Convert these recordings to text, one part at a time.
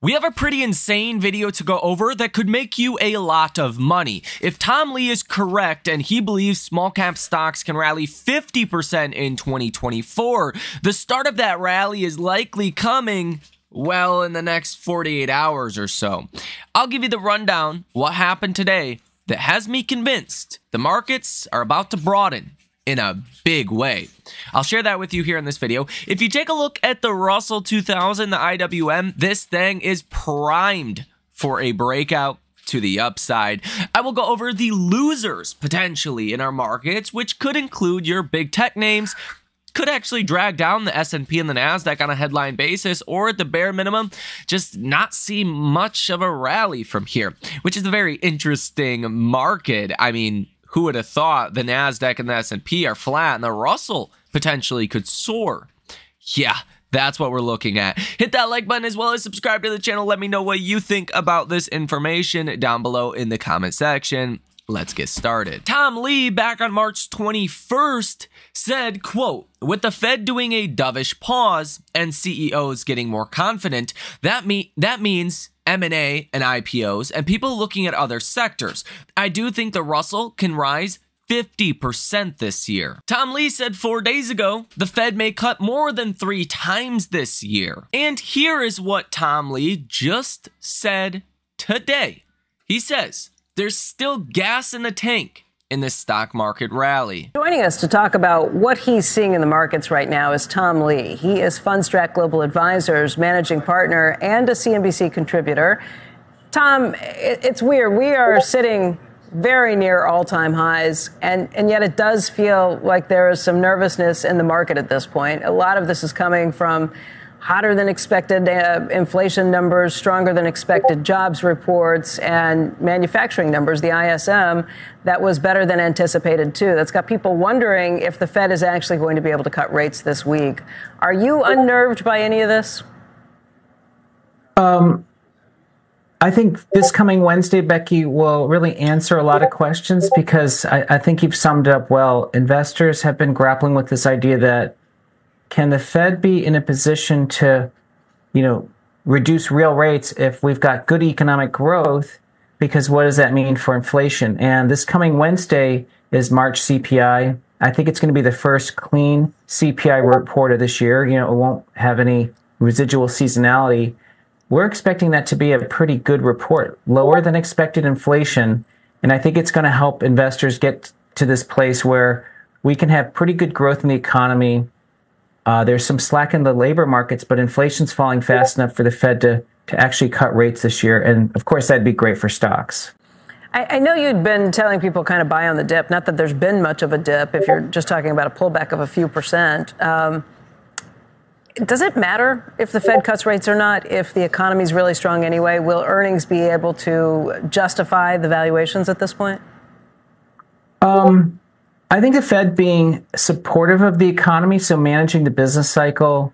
We have a pretty insane video to go over that could make you a lot of money. If Tom Lee is correct and he believes small cap stocks can rally 50% in 2024, the start of that rally is likely coming, well, in the next 48 hours or so. I'll give you the rundown, what happened today that has me convinced the markets are about to broaden in a big way. I'll share that with you here in this video. If you take a look at the Russell 2000, the IWM, this thing is primed for a breakout to the upside. I will go over the losers potentially in our markets, which could include your big tech names, could actually drag down the S&P and the NASDAQ on a headline basis, or at the bare minimum, just not see much of a rally from here, which is a very interesting market. I mean, who would have thought the NASDAQ and the S&P are flat and the Russell potentially could soar? Yeah, that's what we're looking at. Hit that like button as well as subscribe to the channel. Let me know what you think about this information down below in the comment section. Let's get started. Tom Lee, back on March 21st, said, quote, "With the Fed doing a dovish pause and CEOs getting more confident, that means M&A and IPOs and people looking at other sectors. I do think the Russell can rise 50% this year." Tom Lee said 4 days ago, the Fed may cut more than 3 times this year. And here is what Tom Lee just said today. He says, there's still gas in the tank in this stock market rally. Joining us to talk about what he's seeing in the markets right now is Tom Lee. He is Fundstrat Global Advisors managing partner and a CNBC contributor. Tom, it's weird. We are sitting very near all-time highs, and yet it does feel like there is some nervousness in the market at this point. A lot of this is coming from hotter than expected inflation numbers, stronger than expected jobs reports, and manufacturing numbers, the ISM, that was better than anticipated too. That's got people wondering if the Fed is actually going to be able to cut rates this week. Are you unnerved by any of this? I think this coming Wednesday, Becky, will really answer a lot of questions because I think you've summed it up well. Investors have been grappling with this idea that can the Fed be in a position to, reduce real rates if we've got good economic growth? Because what does that mean for inflation? And this coming Wednesday is March CPI. I think it's going to be the first clean CPI report of this year. It won't have any residual seasonality. We're expecting that to be a pretty good report, lower than expected inflation. And I think it's going to help investors get to this place where we can have pretty good growth in the economy. There's some slack in the labor markets, but inflation's falling fast enough for the Fed to actually cut rates this year. And of course, that'd be great for stocks. I know you'd been telling people kind of buy on the dip, not that there's been much of a dip if you're just talking about a pullback of a few percent. Does it matter if the Fed cuts rates or not? If the economy's really strong anyway, will earnings be able to justify the valuations at this point? I think the Fed being supportive of the economy, so managing the business cycle,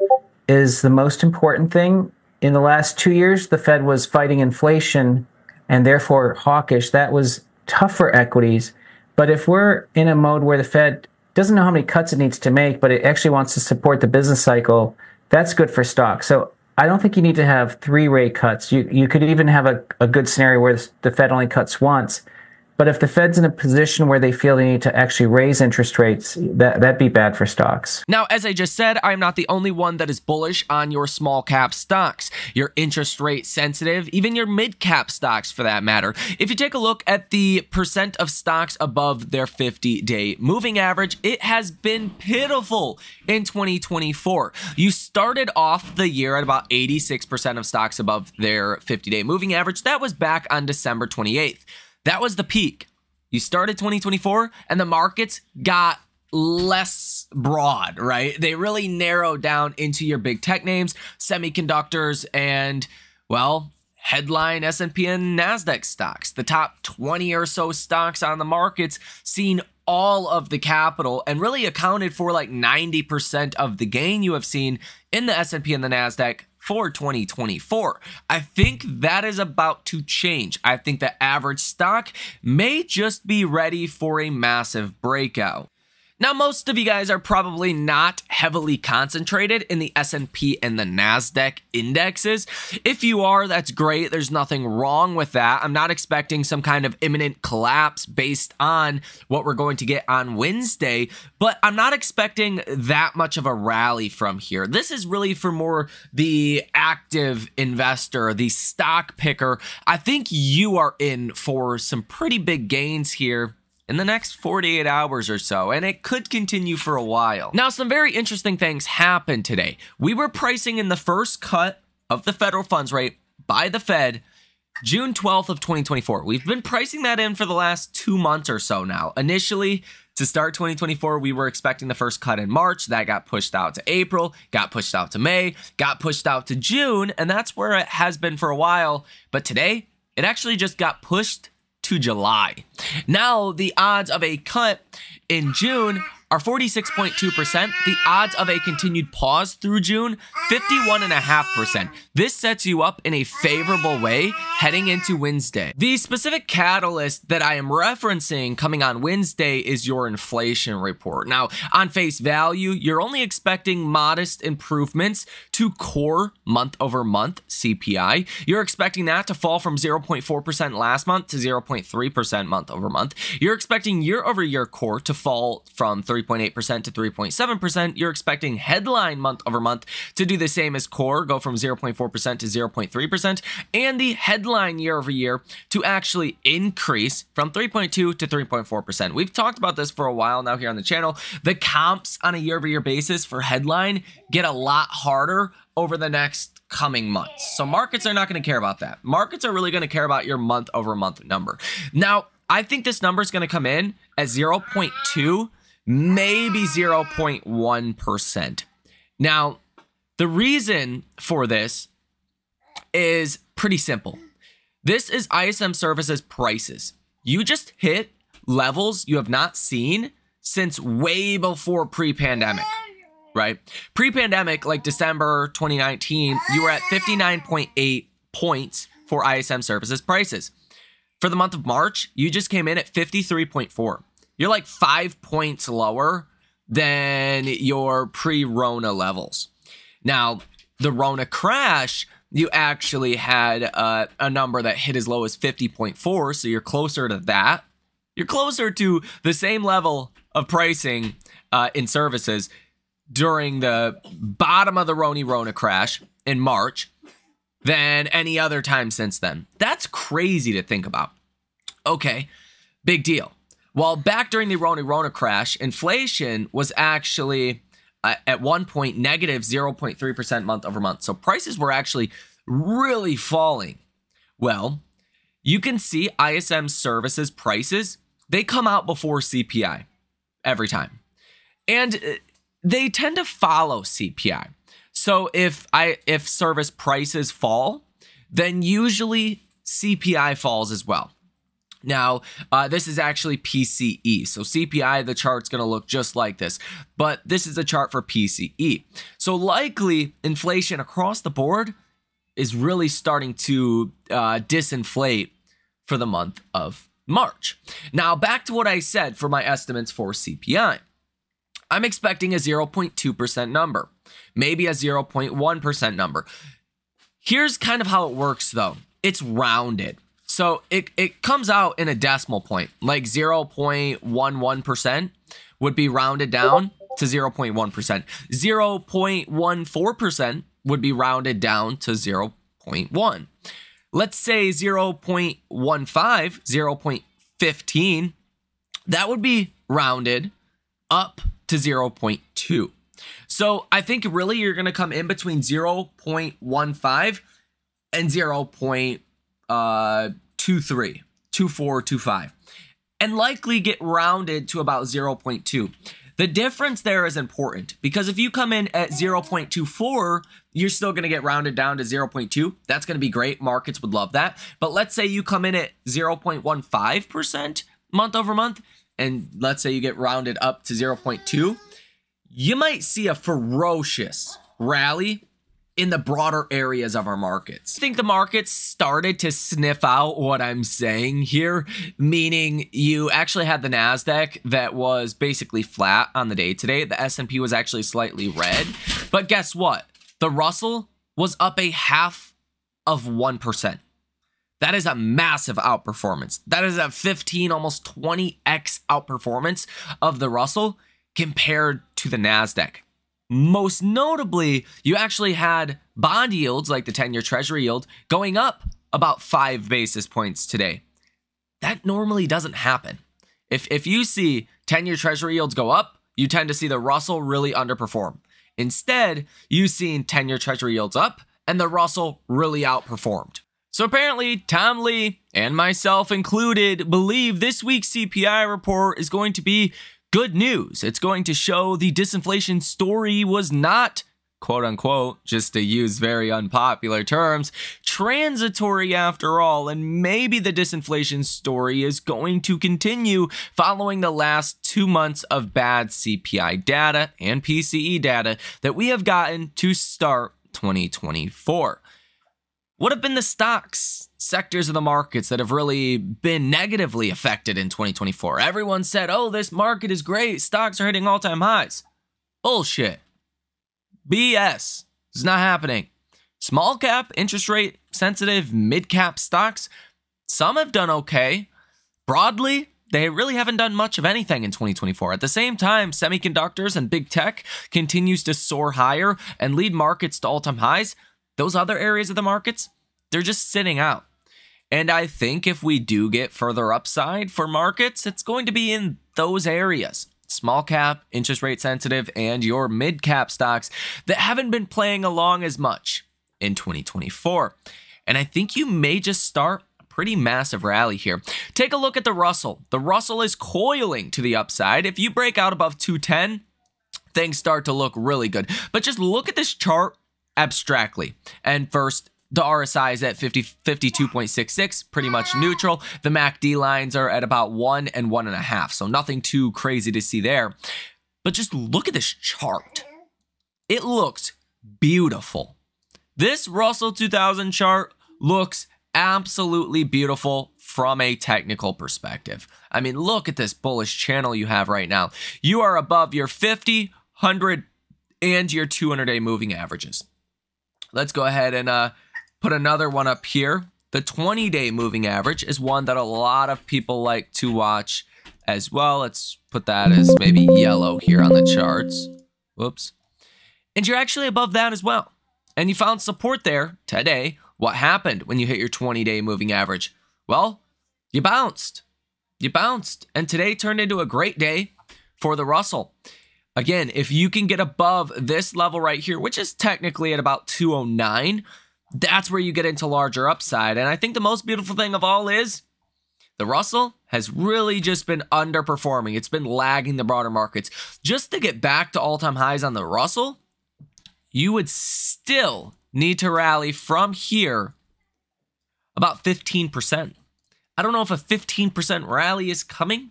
is the most important thing. In the last 2 years, the Fed was fighting inflation and therefore hawkish. That was tough for equities. But if we're in a mode where the Fed doesn't know how many cuts it needs to make, but it actually wants to support the business cycle, that's good for stocks. So I don't think you need to have 3 rate cuts. You could even have a good scenario where the Fed only cuts once. But if the Fed's in a position where they feel they need to actually raise interest rates, that'd be bad for stocks. Now, as I just said, I'm not the only one that is bullish on your small cap stocks, your interest rate sensitive, even your mid cap stocks for that matter. If you take a look at the percent of stocks above their 50-day moving average, it has been pitiful in 2024. You started off the year at about 86% of stocks above their 50-day moving average. That was back on December 28th. That was the peak. You started 2024 and the markets got less broad, right? They really narrowed down into your big tech names, semiconductors, and, well, headline S&P and NASDAQ stocks. The top 20 or so stocks on the markets seen all of the capital and really accounted for like 90% of the gain you have seen in the S&P and the NASDAQ for 2024. I think that is about to change. I think the average stock may just be ready for a massive breakout. Now, most of you guys are probably not heavily concentrated in the S&P and the NASDAQ indexes. If you are, that's great. There's nothing wrong with that. I'm not expecting some kind of imminent collapse based on what we're going to get on Wednesday, but I'm not expecting that much of a rally from here. This is really for more the active investor, the stock picker. I think you are in for some pretty big gains here in the next 48 hours or so, and it could continue for a while. Now, some very interesting things happened today. We were pricing in the first cut of the federal funds rate by the Fed June 12th of 2024. We've been pricing that in for the last 2 months or so now. Initially, to start 2024, we were expecting the first cut in March. That got pushed out to April, got pushed out to May, got pushed out to June, and that's where it has been for a while. But today, it actually just got pushed to July. Now, the odds of a cut in June are 46.2%. The odds of a continued pause through June, 51.5%. This sets you up in a favorable way heading into Wednesday. The specific catalyst that I am referencing coming on Wednesday is your inflation report. Now, on face value, you're only expecting modest improvements to core month-over-month CPI. You're expecting that to fall from 0.4% last month to 0.3% month-over-month. You're expecting year-over-year core to fall from 3.8% to 3.7%. You're expecting headline month-over-month to do the same as core, go from 0.4% to 0.3%, and the headline year-over-year to actually increase from 3.2 to 3.4%. We've talked about this for a while now here on the channel. The comps on a year-over-year basis for headline get a lot harder over the next coming months. So markets are not going to care about that. Markets are really going to care about your month-over-month number. Now, I think this number is going to come in at 0.2, maybe 0.1%. Now, the reason for this is pretty simple. This is ISM Services prices. You just hit levels you have not seen since way before pre-pandemic, right? Pre-pandemic, like December 2019, you were at 59.8 points for ISM Services prices. For the month of March, you just came in at 53.4. You're like 5 points lower than your pre-Rona levels. Now, the Rona crash, you actually had a number that hit as low as 50.4, so you're closer to that. You're closer to the same level of pricing in services during the bottom of the Rona crash in March than any other time since then. That's crazy to think about. Okay, big deal. Well, back during the Rona crash, inflation was actually at one point negative 0.3% month over month. So prices were actually really falling. Well, you can see ISM Services prices, they come out before CPI every time. And they tend to follow CPI. So if service prices fall, then usually CPI falls as well. Now, this is actually PCE. So CPI, the chart's going to look just like this, but this is a chart for PCE. So likely inflation across the board is really starting to disinflate for the month of March. Now, back to what I said for my estimates for CPI. I'm expecting a 0.2% number, maybe a 0.1% number. Here's kind of how it works, though. It's rounded. So it comes out in a decimal point, like 0.11% would be rounded down to 0.1%. 0.14% would be rounded down to 0.1. Let's say 0.15, 0.15, that would be rounded up to 0.2. So I think really you're going to come in between 0.15 and 0.23, 24, 25, and likely get rounded to about 0.2. The difference there is important because if you come in at 0.24, you're still going to get rounded down to 0.2. That's going to be great. Markets would love that. But let's say you come in at 0.15% month over month, and let's say you get rounded up to 0.2, you might see a ferocious rally in the broader areas of our markets. I think the markets started to sniff out what I'm saying here, meaning you actually had the NASDAQ that was basically flat on the day today. The S&P was actually slightly red, but guess what? The Russell was up 0.5%. That is a massive outperformance. That is a 15, almost 20x outperformance of the Russell compared to the NASDAQ. Most notably, you actually had bond yields like the 10-year Treasury yield going up about 5 basis points today. That normally doesn't happen. If you see 10-year Treasury yields go up, you tend to see the Russell really underperform. Instead, you've seen 10-year Treasury yields up and the Russell really outperformed. So apparently, Tom Lee, and myself included, believe this week's CPI report is going to be good news. It's going to show the disinflation story was not, quote unquote, just to use very unpopular terms, transitory after all, and maybe the disinflation story is going to continue following the last 2 months of bad CPI data and PCE data that we have gotten to start 2024. What have been the stocks, sectors of the markets that have really been negatively affected in 2024? Everyone said, oh, this market is great. Stocks are hitting all-time highs. Bullshit. BS. It's not happening. Small cap, interest rate sensitive, mid cap stocks, some have done okay. Broadly, they really haven't done much of anything in 2024. At the same time, semiconductors and big tech continues to soar higher and lead markets to all-time highs. Those other areas of the markets, they're just sitting out. And I think if we do get further upside for markets, it's going to be in those areas. Small cap, interest rate sensitive, and your mid cap stocks that haven't been playing along as much in 2024. And I think you may just start a pretty massive rally here. Take a look at the Russell. The Russell is coiling to the upside. If you break out above 210, things start to look really good. But just look at this chart abstractly. And first, the RSI is at 52.66, pretty much neutral. The MACD lines are at about 1 and 1.5, so nothing too crazy to see there. But just look at this chart. It looks beautiful. This Russell 2000 chart looks absolutely beautiful from a technical perspective. I mean, look at this bullish channel you have right now. You are above your 50, 100, and your 200-day moving averages. Let's go ahead and put another one up here. The 20-day moving average is one that a lot of people like to watch as well. Let's put that as maybe yellow here on the charts. Whoops. And you're actually above that as well. And you found support there today. What happened when you hit your 20-day moving average? Well, you bounced. You bounced. And today turned into a great day for the Russell. Again, if you can get above this level right here, which is technically at about 209, that's where you get into larger upside. And I think the most beautiful thing of all is the Russell has really just been underperforming. It's been lagging the broader markets. Just to get back to all-time highs on the Russell, you would still need to rally from here about 15%. I don't know if a 15% rally is coming,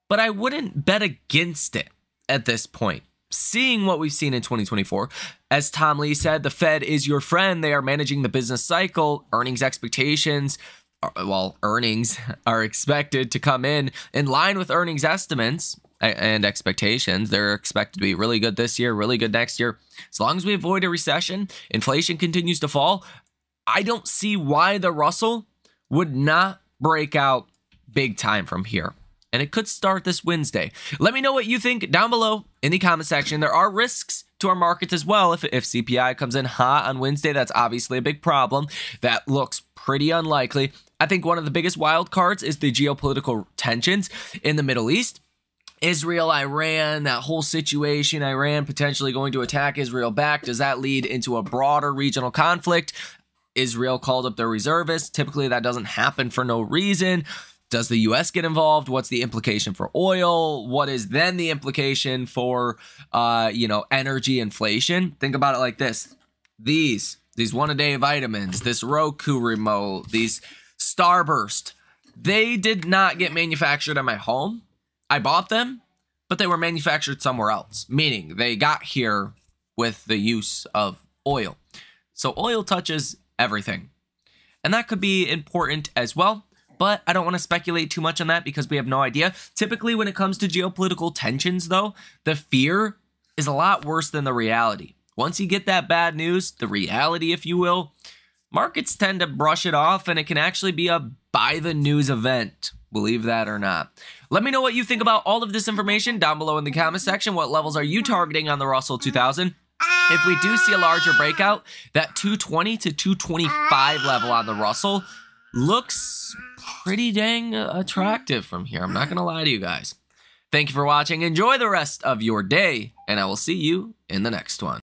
but I wouldn't bet against it at this point. Seeing what we've seen in 2024, as Tom Lee said, the Fed is your friend. They are managing the business cycle. Earnings expectations, well, earnings are expected to come in line with earnings estimates and expectations. They're expected to be really good this year, really good next year. As long as we avoid a recession, inflation continues to fall, I don't see why the Russell would not break out big time from here. And it could start this Wednesday. Let me know what you think down below in the comment section. There are risks to our markets as well. If CPI comes in hot on Wednesday, that's obviously a big problem. That looks pretty unlikely. I think one of the biggest wild cards is the geopolitical tensions in the Middle East. Israel, Iran, that whole situation, Iran potentially going to attack Israel back. Does that lead into a broader regional conflict? Israel called up their reservists. Typically, that doesn't happen for no reason. Does the U.S. get involved? What's the implication for oil? What is then the implication for, energy inflation? Think about it like this. These one-a-day vitamins, this Roku remote, these Starburst, they did not get manufactured at my home. I bought them, but they were manufactured somewhere else, meaning they got here with the use of oil. So oil touches everything. And that could be important as well, but I don't want to speculate too much on that because we have no idea. Typically, when it comes to geopolitical tensions, though, the fear is a lot worse than the reality. Once you get that bad news, the reality, if you will, markets tend to brush it off, and it can actually be a buy-the-news event. Believe that or not. Let me know what you think about all of this information down below in the comment section. What levels are you targeting on the Russell 2000? If we do see a larger breakout, that 220 to 225 level on the Russell looks pretty dang attractive from here. I'm not going to lie to you guys. Thank you for watching. Enjoy the rest of your day, and I will see you in the next one.